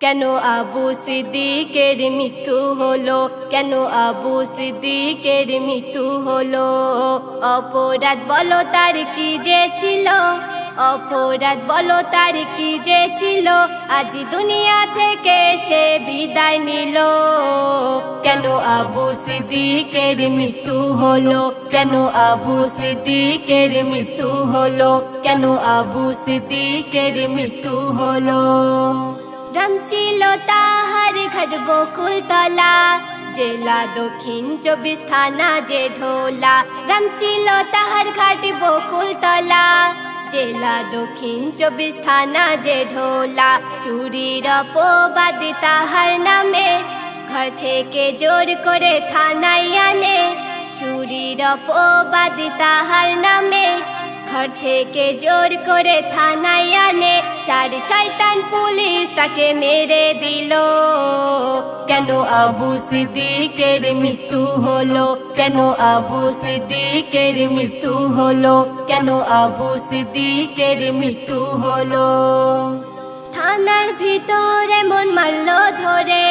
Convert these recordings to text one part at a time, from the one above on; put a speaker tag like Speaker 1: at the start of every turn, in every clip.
Speaker 1: কেন আবু সিদ্দিকের মৃত্যু হলো, কেন আবু সিদ্দিকের মৃত্যু হলো? অপরাধ বলো তার কি যে ছিল, অপরাধ বলো তার কি যে ছিল, আজ দুনিয়া থেকে সে বিদায় নিল। কেন আবু সিদ্দিকের মৃত্যু হলো, কেন আবু সিদ্দিকের মৃত্যু হলো, কেন আবু সিদ্দিকের মৃত্যু হলো? নাম ছিল তাহার ঘাট বকুলতলা, জেলা দক্ষিণ 24 থানা জেঢোলা। নাম ছিল তাহার ঘাট বকুলতলা, জেলা দক্ষিণ 24 থানা জেঢোলা। চুরির অপবাদ তাহার নামে, ঘর থেকে জোর করে থানায় আনে। চুরির অপবাদ তাহার নামে, ঘর থেকে জোর করে থানায় আনে। 4 শয়তান পুলিশ তাকে মেরে দিল। কেন আবু সিদ্দিকের মৃত্যু হলো, কেন আবু সিদ্দিকের মৃত্যু হলো, কেন আবু সিদ্দিকের মৃত্যু হলো? থানার ভিতরে মন মারলো ধরে,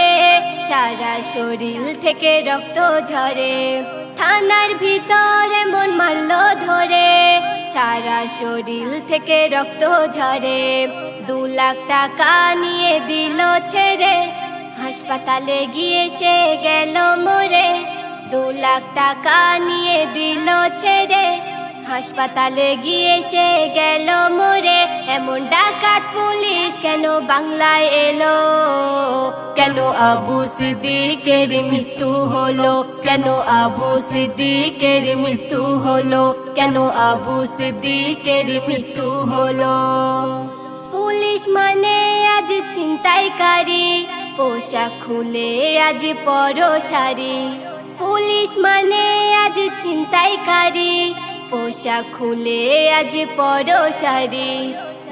Speaker 1: সারা শরীর থেকে রক্ত ঝরে। থানার ভিতরে মন মারলো ধরে, সারা শরীর থেকে রক্ত ঝরে। 2 লাখ টাকা নিয়ে দিল ছেড়ে, হাসপাতালে গিয়ে সে গেল মরে। 2 লাখ টাকা নিয়ে দিল ছেড়ে, হাসপাতালে গিয়ে সে গেল মরে। এমন ডাকাত পুলিশ কেন বাংলায় এলো? কেন আবু সিদ্দিকের মৃত্যু হলো, কেন আবু সিদ্দিকের মৃত্যু হলো, কেন আবু সিদ্দিকের মৃত্যু হলো? পুলিশ মানে আজ ছিনতাইকারী, পোশাক খুলে আজ পরশারি। পুলিশ মানে আজ ছিনতাইকারী, পোশাক খুলে আজ পরশারি।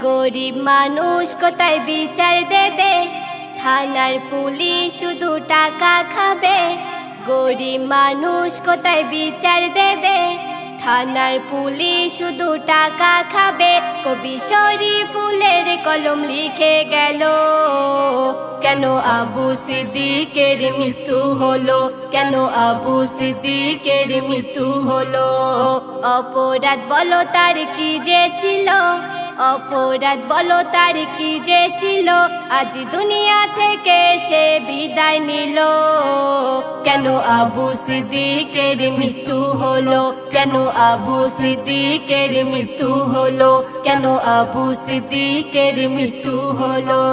Speaker 1: গরিব মানুষ কোথায় বিচার দেবে? থানার পুলিশ শুধু টাকা খাবে। গরিব মানুষ কোথায় বিচার দেবে? থানার পুলিশ শুধু টাকা খাবে। কবি শরীফুলের কলম লিখে গেল। কেন আবু সিদ্দিকের মৃত্যু হলো, কেন আবু সিদ্দিকের মৃত্যু হলো? অপরাধ বলো তার কি যে ছিল, অপরাধ বলো তার কি যে ছিল, আজ দুনিয়া থেকে সে বিদায় নিল। কেন আবু সিদ্দিকের মৃত্যু হলো, কেন আবু সিদ্দিকের মৃত্যু হলো, কেন আবু সিদ্দিকের মৃত্যু হলো?